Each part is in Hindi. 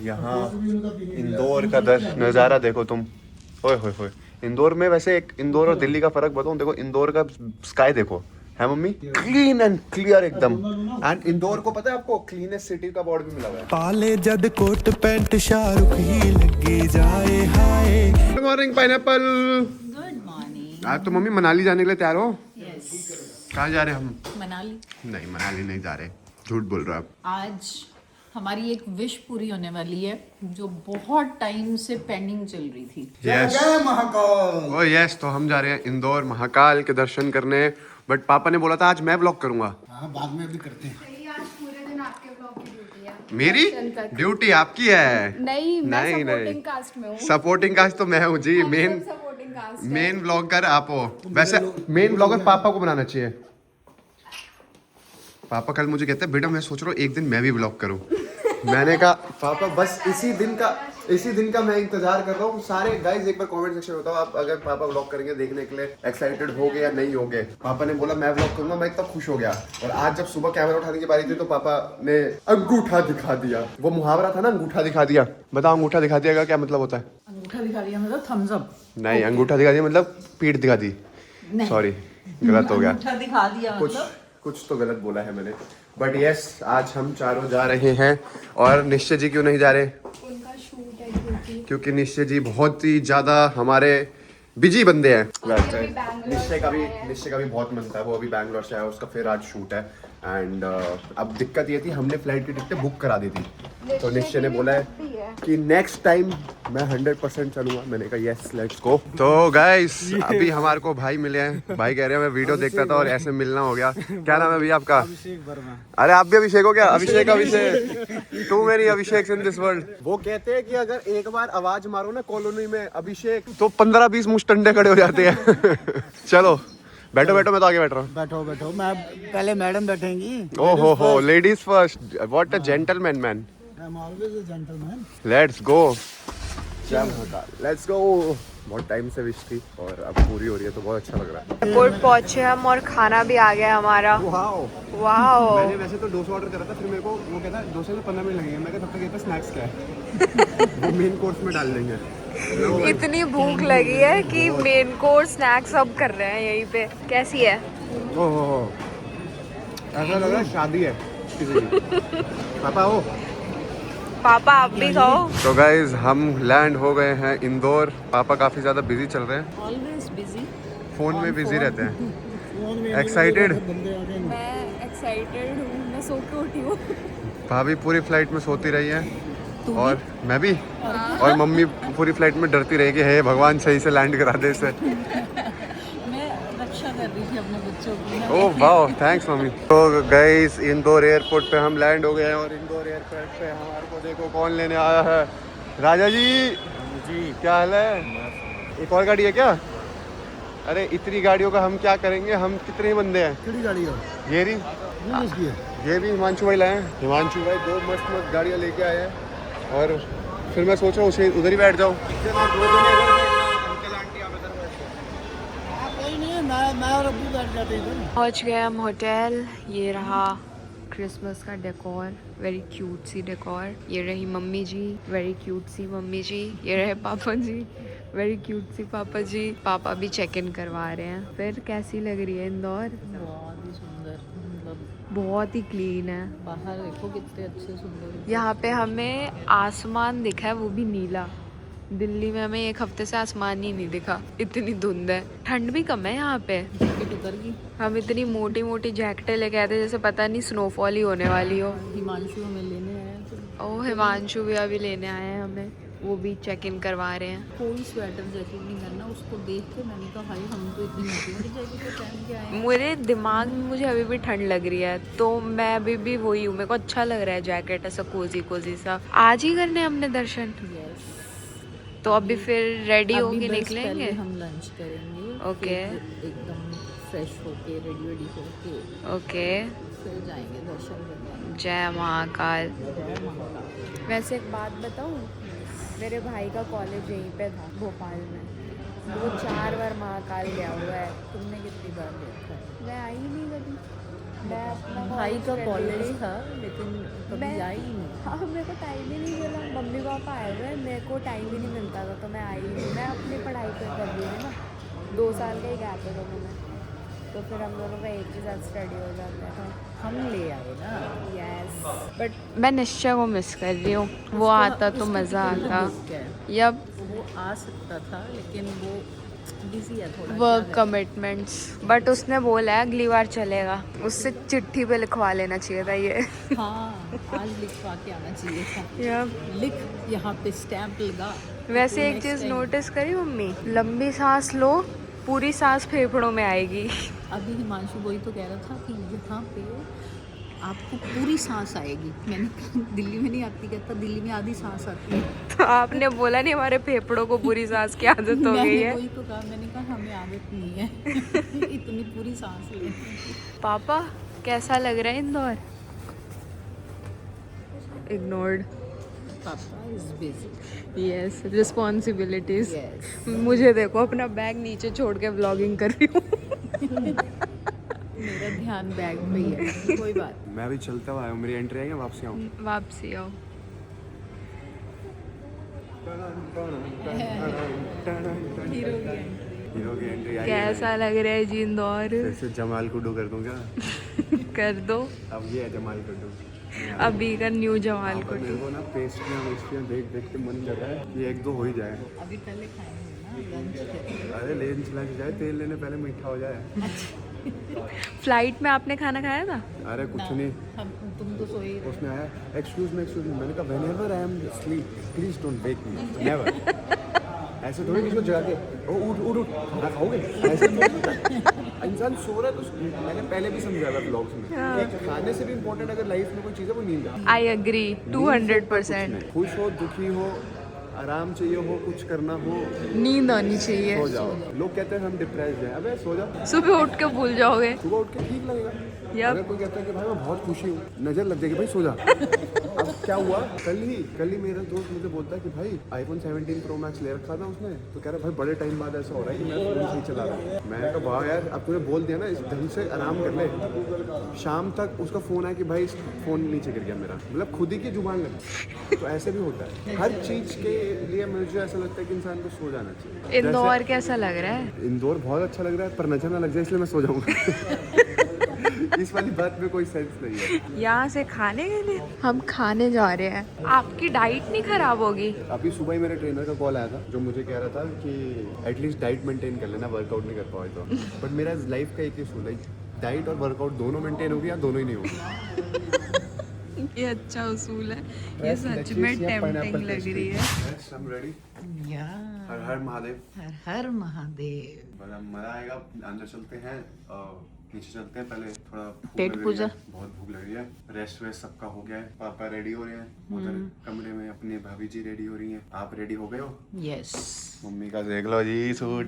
यहाँ इंदौर का नज़ारा देखो तुम। ओए होए होए। इंदौर में वैसे एक इंदौर और दिल्ली का फर्क बताऊं, देखो इंदौर का स्काई देखो है मम्मी, क्लीन एंड क्लियर एकदम। एंड इंदौर को पता है आपको क्लीनेस्ट सिटी का अवार्ड भी मिला हुआ है। पाले जद कोट पैंट शाहरुख ही लगे जाए hi. Good morning pineapple. Good morning. आज तो मम्मी मनाली जाने के लिए तैयार हो? यस। कहाँ जा रहे हैं हम? मनाली नहीं, मनाली नहीं जा रहे, झूठ बोल रहे हो आप। आज हमारी एक विश पूरी होने वाली है जो बहुत टाइम से पेंडिंग चल रही थी। यस महाकाल। ओ यस, तो हम जा रहे हैं इंदौर महाकाल के दर्शन करने। बट पापा ने बोला था आज मैं व्लॉग करूंगा। हाँ, बाद में भी करते हैं। आज पूरे दिन आपके ब्लॉग की ड्यूटी है। मेरी ड्यूटी आपकी है? नहीं, मैं नहीं सपोर्टिंग कास्ट में हूँ। सपोर्टिंग कास्ट तो मैं हूँ जी। Main supporting cast. Main blogger आप हो। वैसे मेन ब्लॉगर पापा को बनाना चाहिए। पापा कल मुझे कहते हैं बेटा मैं सोच रहा हूँ एक दिन मैं भी ब्लॉग करूँ। मैंने कहा पापा बस इसी दिन का मैं इंतजार कर रहा हूँ। सारे गाइस एक बार कमेंट सेक्शन में बताओ आप अगर पापा व्लॉग करेंगे देखने के लिए एक्साइटेड हो गए या नहीं हो गए। पापा ने बोला मैं व्लॉग करूंगा, मैं इतना खुश हो गया। और आज जब सुबह कैमरा उठाने की बारी थी तो पापा ने अंगूठा दिखा दिया। वो मुहावरा था ना, अंगूठा दिखा दिया। बताओ अंगूठा दिखा दिया का क्या मतलब होता है? अंगूठा दिखा दिया मतलब थम्स अप? नहीं, अंगूठा दिखा दिया मतलब पीठ दिखा दी। सॉरी गलत हो गया। अंगूठा दिखा दिया कुछ तो गलत बोला है मैंने। बट यस, आज हम चारों जा रहे हैं। और निश्चय जी क्यों नहीं जा रहे? उनका शूट है क्योंकि निश्चय जी बहुत ही ज्यादा हमारे बिजी बंदे हैं। निश्चय का भी बहुत मन था, वो अभी बैंगलोर से आया, उसका फिर आज शूट है। एंड अब दिक्कत ये थी हमने फ्लाइट की टिकटें बुक करा दी थी, तो निश्चय ने बोला है कि नेक्स्ट टाइम मैं 100% चलूंगा। मैंने कहा यस लेट्स गो। तो गाइस अभी हमारे को भाई मिले हैं। भाई कह रहे हैं मैं वीडियो देखता था और ऐसे मिलना हो गया। क्या नाम है भैया आपका? अभिषेक वर्मा। अरे आप भी अभिषेक हो क्या? अभिषेक टू मेरी अभिषेक इन दिस वर्ल्ड। वो कहते हैं कि अगर एक बार आवाज मारो ना कॉलोनी में अभिषेक तो 15-20 मुस्टंडे खड़े हो जाते हैं। चलो बैठो बैठो, मैं तो आगे बैठ रहा हूँ। बैठो, मैं पहले मैडम बैठेंगी। ओ हो ladies first. What a gentleman man. I am always a gentleman. Let's go. Let's go. बहुत टाइम से विश थी और अब पूरी हो रही है तो बहुत अच्छा लग रहा है। एयरपोर्ट पहुंचे हम और खाना भी आ गया हमारा। वाओ। मैंने वैसे तो डोसा ऑर्डर करा था, फिर मेरे को वो कहता है डोसे में 15 मिनट लगेंगे। मैं तब तक कहता स्नैक्स क्या है। वो मेन कोर्स में डाल देंगे। इतनी भूख लगी है कि मेन कोर्स स्नैक्स सब कर रहे हैं यहीं पे। कैसी है? ओहो, ऐसा लग रहा है शादी है किसी की। पापा हो? पापा आप भी खाओ। तो गाइज हम लैंड हो गए हैं इंदौर। पापा काफी ज्यादा बिजी चल रहे हैं, ऑलवेज बिजी, फोन में बिजी रहते हैं। एक्साइटेड? मैं एक्साइटेड हूँ, मैं सो के उठी हूँ। भाभी पूरी फ्लाइट में सोती रही है और मैं भी। और मम्मी पूरी फ्लाइट में डरती रही कि हे भगवान सही से लैंड करा दे इसे। मैं रक्षा कर रही थी अपने बच्चों की। ओह वाह, थैंक्स मम्मी। तो गाइस इंदौर एयरपोर्ट पे हम लैंड हो गए हैं और इंदौर एयरपोर्ट पे हमारे को देखो कौन लेने आया है। राजा जी क्या हाल है? एक और गाड़ी है क्या? अरे इतनी गाड़ियों का हम क्या करेंगे, हम कितने बंदे हैं? कितनी गाड़ी है? ये रही, किसकी है? ये भी हिमांशु भाई लाए हैं। हिमांशु भाई 2 मस्त गाड़ियाँ लेके आए हैं और फिर मैं सोच रहा हूँ उसे उधर ही बैठ जाऊँ। कोई नहीं है, मैं और अब्बू बैठ जाते हैं। पहुंच गए हम होटल। ये रहा क्रिसमस का डेकोर, वेरी क्यूट सी डेकोर। ये रही मम्मी जी, वेरी क्यूट सी मम्मी जी। ये रहे पापा जी, वेरी क्यूट सी पापा जी। पापा भी चेक इन करवा रहे हैं। फिर कैसी लग रही है इंदौर? बहुत ही सुंदर, मतलब बहुत ही क्लीन है। बाहर देखो कितने अच्छे सुंदर। यहाँ पे हमें आसमान दिखा है, वो भी नीला। दिल्ली में हमें एक हफ्ते से आसमान ही नहीं दिखा, इतनी धुंध है। ठंड भी कम है यहाँ पे। जैकेट उतर गई। हम इतनी मोटी मोटी जैकेटें लेके आए थे जैसे पता नहीं स्नोफॉल ही होने वाली हो। हिमांशु हमें लेने आए हैं तो ओ हिमांशु भी अभी लेने आए हैं हमें, वो भी चेक इन करवा रहे हैं। कोई स्वेटर जैकेट नहीं करना। उसको देख के मैंने कहा भाई हम तो इतनी मोटी मोटी जैकेट पहन के आए हैं। मेरे दिमाग में मुझे अभी भी ठंड लग रही है तो मैं अभी भी वही हूँ। मेरे को अच्छा लग रहा है जैकेट, ऐसा कोजी कोजी सा। आज ही करने हमने दर्शन। यस। तो अभी फिर रेडी होके निकलेंगे। हम लंच करेंगे। ओके। एकदम फ्रेश होके रेडी होके ओके, फिर जाएंगे दर्शन करने। जय महाकाल। जय महाकाल। वैसे एक बात बताऊँ, मेरे भाई का कॉलेज यहीं पे था भोपाल में। वो 4 बार महाकाल गया हुआ है। तुमने कितनी बार देखा है? मैं आई नहीं कभी। मैं अपना भाई का college कॉलेज कर रही था लेकिन कभी मैं- आई ही नहीं। हाँ मेरे को टाइम ही नहीं मिला, मम्मी पापा आए हुए हैं, मेरे को टाइम ही नहीं मिलता था तो मैं आई ही नहीं। मैं अपनी पढ़ाई पर कर रही हूँ ना, 2 साल का ही गैप है दोनों में, तो फिर हम दोनों का एक ही साथ स्टडी हो जाता था। हम ले आए ना। यस बट मैं निश्चय को मिस कर रही हूँ, वो आता तो मज़ा आता। यब वो आ सकता था लेकिन वो बिजी है थोड़ा। वर्क कमिटमेंट्स, बट उसने बोला है अगली बार चलेगा, उससे चिट्ठी पे लिखवा लेना चाहिए था ये। हाँ आज लिखवा के आना चाहिए था। यब लिख यहाँ पे स्टैम्प लगा। वैसे तो एक next चीज़ time- नोटिस करी मम्मी, लंबी सांस लो पूरी सांस फेफड़ों में आएगी। अभी हिमांशु वही तो कह रहा था कि यहाँ पे आपको पूरी सांस आएगी। मैंने कहा दिल्ली में नहीं आती, कहता दिल्ली में आधी सांस आती है। तो आपने बोला नहीं हमारे फेफड़ों को पूरी सांस की आदत हो गई मैंने है। वही तो कहा, मैंने कहा हमें आदत नहीं है इतनी पूरी सांस लेने की। पापा कैसा लग रहा है इंदौर? इग्नोर्ड। पापा is busy. Yes responsibilities. Yes. मुझे देखो अपना बैग नीचे छोड़ के व्लॉगिंग कर रही हूँ। मेरा ध्यान बैग पे ही है। कोई बात मैं अभी चलता हुआ आया हूँ, मेरी एंट्री आएगी, वापसी आऊँ। वापसी आओ। हीरो की एंट्री आई है। कैसा लग रहा है जी इंदौर? फिर से जमाल कुड्डू कर दूँ क्या? कर दो अब ये है जमाल कुड्डू। अभी का न्यू जमाल पर मेरे को। को ना पेस्ट्रियाँ देख देख के मन कर रहा है कि 1-2 हो ही जाए। अभी पहले खाएंगे ना लंच। अरे लंच जाए, तेल लेने पहले मीठा हो जाए। फ्लाइट में आपने खाना खाया था? अरे कुछ नहीं, हम तुम तो सोए ही रहे। उसमें आया एक्सक्यूज मी, मैंने कहा whenever I am sleep please don't wake me, never. ऐसे थोड़ी किसी को जगा के ओ उठ उठ खाना खाओगे, ऐसे थोड़ी होता है। इंसान सो रहा है तो मैंने पहले भी समझाया था ब्लॉग्स में कि खाने से भी इम्पोर्टेंट अगर लाइफ में कोई चीज़ है वो नींद है। I agree 200%। खुश हो, दुखी हो, आराम चाहिए हो, कुछ करना हो, नींद आनी चाहिए। सो जाओ। लोग कहते हैं हम डिप्रेस्ड हैं, अबे सो जाओ, सुबह उठ के भूल जाओगे। सुबह उठ के ठीक लगेगा। Yup. अगर कोई कहता है कि भाई मैं बहुत खुशी हूँ, नजर लग जाएगी भाई सो जा। अब क्या हुआ, कल ही मेरा दोस्त मुझे बोलता है कि भाई iPhone 17 Pro Max ले रखा था उसने, तो कह रहा भाई बड़े टाइम बाद ऐसा हो रहा है कि मैं फोन सही चला रहा हूँ। मैंने कहा वाह यार, अब तूने बोल दिया ना, इस ढंग से आराम कर ले। शाम तक उसका फोन आया कि भाई फोन नीचे गिर गया मेरा, मतलब खुद ही की जुबान लगी। तो ऐसे भी होता है, हर चीज के लिए मुझे ऐसा लगता है कि इंसान को सो जाना चाहिए। इंदौर कैसा लग रहा है? इंदौर बहुत अच्छा लग रहा है, पर नजर ना लग जाए इसलिए मैं सो जाऊंगा। इस वाली बात में कोई सेंस नहीं है। यहाँ से खाने के लिए हम खाने जा रहे हैं। आपकी डाइट नहीं खराब होगी? अभी सुबह ही मेरे ट्रेनर का कॉल आया था जो मुझे कह रहा था कि एटलीस्ट डाइट मेंटेन कर लेना, वर्कआउट नहीं कर पाए तो। बट मेरा लाइफ का एक इशू, लाइक डाइट और वर्कआउट दोनों मेंटेन होगी या दोनों ही नहीं होगी। ये अच्छा उसूल है, ये सच में टेम्पटिंग लग रही है। I'm ready. या हर हर महादेव। हर हर महादेव। बड़ा मजा आएगा। अंदर चलते हैं, नीचे चलते हैं, पहले थोड़ा भूख पेट लग रही पूजा। है, बहुत भूख लग रही है। रेस्ट वेस्ट सबका हो गया है, पापा रेडी हो रहे हैं उधर कमरे में, अपनी भाभी जी रेडी हो रही हैं। आप रेडी हो गए हो? यस। मम्मी का देख लो जी सूट,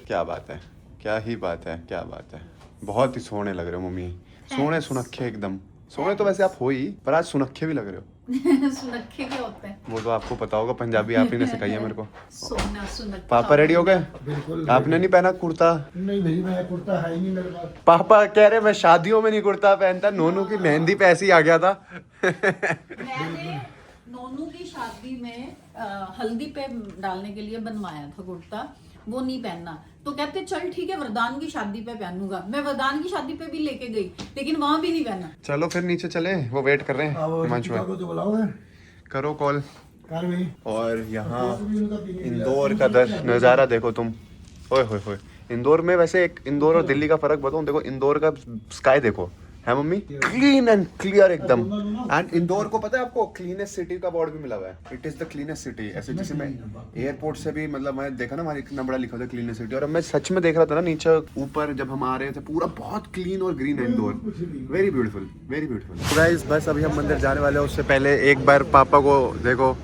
क्या बात है, क्या ही बात है, क्या बात है। बहुत ही सोने लग रहे हो मम्मी, सोने सुनखे एकदम। सोने तो वैसे आप हो ही, पर आज सुनखे भी लग रहे हो। सुनखे क्या होता है? वो तो आपको पता होगा, पंजाबी आप ही ने सिखाई है मेरे को। सोना सुनखा। पापा रेडी हो गए? बिल्कुल। आपने नहीं पहना कुर्ता? नहीं भाई, मैं कुर्ता है ही नहीं मेरे पास। पापा कह रहे मैं शादियों में नहीं कुर्ता पहनता, नोनू की मेहंदी पे ऐसे ही आ गया था। मैंने नोनू की शादी में हल्दी पे डालने के लिए बनवाया था कुर्ता, वो नहीं पहनना। तो कहते चल ठीक है वरदान की शादी पे पहनूंगा। मैं वरदान की शादी पे भी लेके गई लेकिन वहां भी नहीं पहना। चलो फिर नीचे चले, वो वेट कर रहे हैं हिमांशु। को तो बुलाओ है करो कॉल। कार में। और यहाँ इंदौर का नज़ारा देखो तुम, ओए होए होए। इंदौर में वैसे एक इंदौर और दिल्ली का फर्क बताऊं, देखो इंदौर का स्काई देखो, है मम्मी, क्लीन एंड क्लियर एकदम। एंड इंदौर को पता है आपको क्लीनेस्ट सिटी का अवार्ड भी मिला हुआ है। It is the cleanest city. ऐसे जैसे मैं एयरपोर्ट से भी, मतलब मैं देखा ना वहाँ इतना बड़ा लिखा था क्लीनेस्ट सिटी, और अब मैं सच में देख रहा था ना नीचे ऊपर जब हम आ रहे थे, पूरा बहुत क्लीन और ग्रीन है Indore. Very beautiful, very beautiful. Guys बस अभी हम मंदिर जाने वाले हैं, उससे पहले एक बार पापा को देखो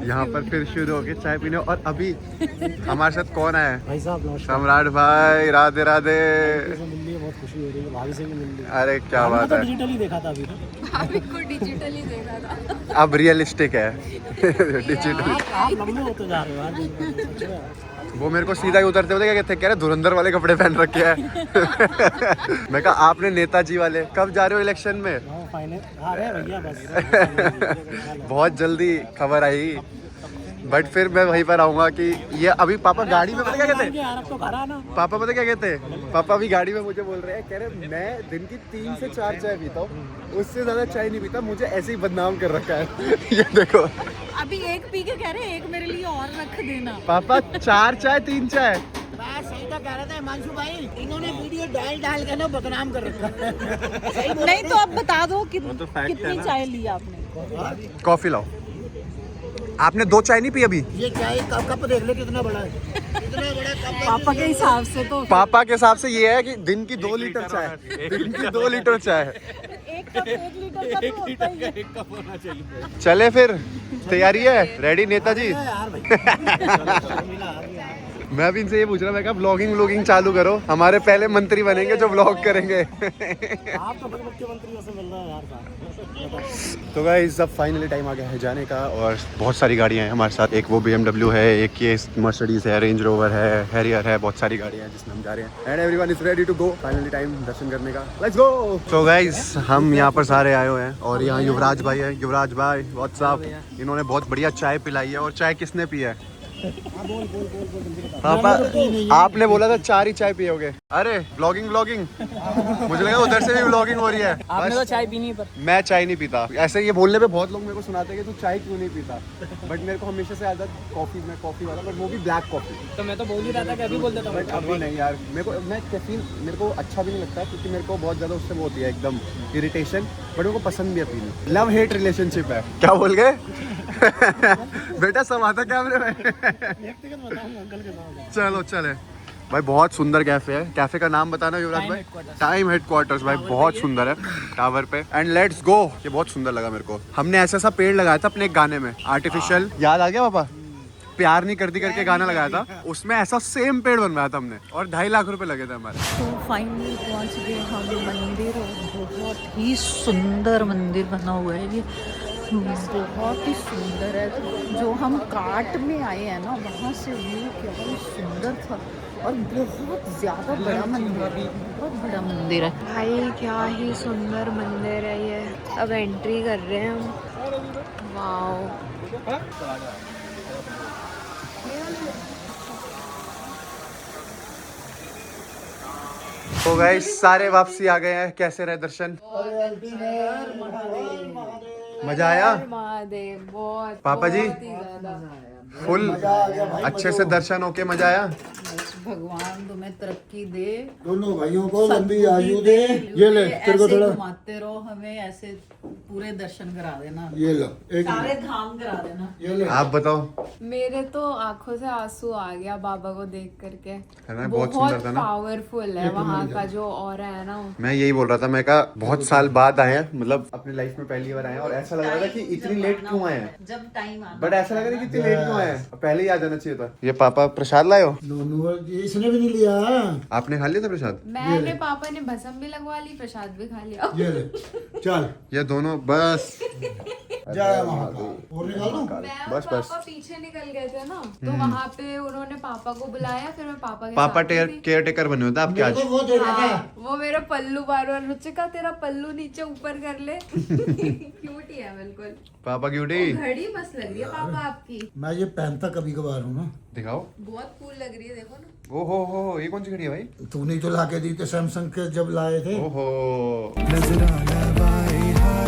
यहाँ पर फिर शुरू हो गए चाय पीने। और अभी हमारे साथ कौन आया है? भाई साहब नमस्कार। सम्राट भाई, राधे राधे। मिलिए, बहुत खुशी हो रही है, भाभी से भी मिल रही है। अरे क्या बात है, डिजिटली देखा था अभी तो। भाभी को डिजिटली देखा था। अब रियलिस्टिक है। डिजिटल। आप लंबे होते जा रहे हो यार, सच में। वो मेरे को सीधा ही उतरते हुए क्या कहते, कह रहे धुरंधर वाले कपड़े पहन रखे हैं। मैं कहा आपने नेताजी वाले, कब जा रहे हो इलेक्शन में? फाइनल आ रहे हैं भैया बस। बहुत जल्दी खबर आई, बट फिर मैं वहीं पर आऊंगा कि ये अभी पापा गाड़ी में पता क्या कहते हैं, यार अब तो घर आना। पापा पता क्या कहते हैं, पापा अभी गाड़ी में मुझे बोल रहे हैं, कह रहे मैं दिन की 3 से 4 चाय पीता हूँ, उससे ज्यादा चाय नहीं पीता, मुझे ऐसे ही बदनाम कर रखा है। ये देखो अभी एक पी के कह रहे एक मेरे लिए और रख देना। पापा 4 चाय 3 चाय। मैं सही तो कह रहा था हिमांशु भाई, इन्होंने वीडियो डाल के ना बदनाम कर रखा है। नहीं तो अब बता दो तो fact है कितनी ना। चाय ली आपने? कॉफी लाओ। आपने 2 चाय नहीं पी अभी? ये चाय का कप देख ले कितना बड़ा है, कितना बड़ा कप। पापा के हिसाब से तो पापा के हिसाब से ये है कि दिन की 2 लीटर चाय, दिन की 2 लीटर चाय। एक कप 1 लीटर का तो होता ही है। चले फिर, तैयारी है, रेडी नेताजी? यार भाई मैं अभी इनसे ये पूछ रहा, मैं कहा व्लॉगिंग चालू करो, हमारे पहले मंत्री बनेंगे जो व्लॉग करेंगे। आप तो फिर मुख्यमंत्री से मिल रहे हो यार। तो गाइस अब फाइनली टाइम आ गया है जाने का, और बहुत सारी गाड़ियां हैं हमारे साथ। एक वो BMW है, एक ये मर्सिडीज है, रेंज रोवर है, हैरियर है, बहुत सारी गाड़ियां हैं जिसमें हम जा रहे हैं। And everyone is ready to go. Finally time दर्शन करने का, लेट्स गो। तो गाइस हम यहाँ पर सारे आए हुए हैं, और यहाँ युवराज भाई है। युवराज भाई व्हाट्सअप, इन्होंने बहुत बढ़िया चाय पिलाई है। और चाय किसने पी है? पापा आपने बोला था 4 ही चाय पियोगे। अरे व्लॉगिंग मुझे लगा उधर से भी व्लॉगिंग हो रही है। आपने तो चाय पीनी पर मैं चाय नहीं पीता। ऐसे ये बोलने पे बहुत लोग मेरे को सुनाते हैं कि तू चाय क्यों नहीं पीता, बट मेरे को हमेशा से आदत कॉफी, मैं कॉफी वाला, बट वो भी ब्लैक कॉफी। तो मैं तो बोल ही रहा था कि अभी बोल देता हूँ। बट अभी नहीं यार, मैं कैफीन मेरे को अच्छा भी नहीं लगता, क्योंकि मेरे को बहुत ज़्यादा उससे वो होती है एकदम इरिटेशन, बट मेरे को पसंद भी है पीनी। लव हेट रिलेशनशिप है। क्या बोल गए? बेटा सब आता कैमरे में। अंकल के साथ चलो चले भाई। बहुत सुंदर कैफे है। कैफे का नाम बताना युवराज भाई। टाइम हेडक्वार्टर्स भाई, बहुत सुंदर है टावर पे। And let's go. ये बहुत सुंदर लगा मेरे को। हमने ऐसा पेड़ लगाया था अपने एक गाने में, आर्टिफिशियल, याद आ गया पापा? प्यार नहीं करती करके गाना लगाया था, उसमें ऐसा सेम पेड़ बनवाया था हमने, और 2.5 लाख रुपए लगे थे हमारे। तो फाइनली पहुंच गए हम मंदिर, और बहुत ही सुंदर मंदिर बना हुआ है ये, बहुत ही सुंदर है। जो हम काट में आए हैं ना, वहाँ से व्यू क्या ही सुंदर था, और बहुत ज़्यादा बड़ा मंदिर है, बहुत बड़ा मंदिर है भाई क्या ही सुंदर मंदिर है ये। अब एंट्री कर रहे हैं हम। वाओ। तो गाइस सारे वापसी आ गए हैं। कैसे रहे दर्शन? मजा आया? महादेव बहुत पापा जी? बहुत ही ज्यादा। फुल अच्छे से दर्शन होके मजा आया? भगवान तुम्हें तरक्की दे, दोनों भाइयों को लंबी आयु दे। ये ले तेरे को ऐसे थोड़ा, घुमाते रहो हमें, ऐसे पूरे दर्शन करा देना, ये लो एक सारे धाम करा देना। ये ले। आप बताओ। मेरे तो आंखों से आंसू आ गया बाबा को देख करके। है ना, बहुत सुंदर था ना। पावरफुल है वहाँ का जो ऑरा है ना। मैं यही बोल रहा था, मैं कहा बहुत साल बाद आए हैं, मतलब अपनी लाइफ में पहली बार आए हैं, और ऐसा लग रहा था कि इतनी लेट क्यों आए हैं, जब टाइम आना, बट ऐसा लग रहा है कि इतनी लेट क्यों आए हैं, पहले ही आ जाना चाहिए था। ये पापा प्रसाद लाए हो? नोनू इसने भी नहीं लिया। आपने खा लिया था प्रसाद? मैंने पापा ने भसम भी लगवा ली, प्रसाद भी खा लिया। ये ले चल ये दोनों बस जय महाकाल। और निकाल दूं? मैं और बस, बस। पापा पीछे निकल गए थे ना, तो वहाँ पे उन्होंने पापा को बुलाया, फिर मैं पापा के पापा साथ थी। केयर टेकर बने होते आपके मेरे आज। को वो दे रहा था। हाँ, वो मेरा पल्लू बार बार रुचिका तेरा पल्लू नीचे ऊपर कर ले। क्यूट ही है बिल्कुल। पापा क्यूटी घड़ी मस्त लग रही है पापा आपकी। मैं ये पहनता कभी कभार हूँ ना। दिखाओ। बहुत कूल लग रही है, देखो ना। ओहो, ये कौन सी घड़ी है भाई? तूने तो लाके दी थे सैमसंग के जब लाए थे। ओहो। नजराना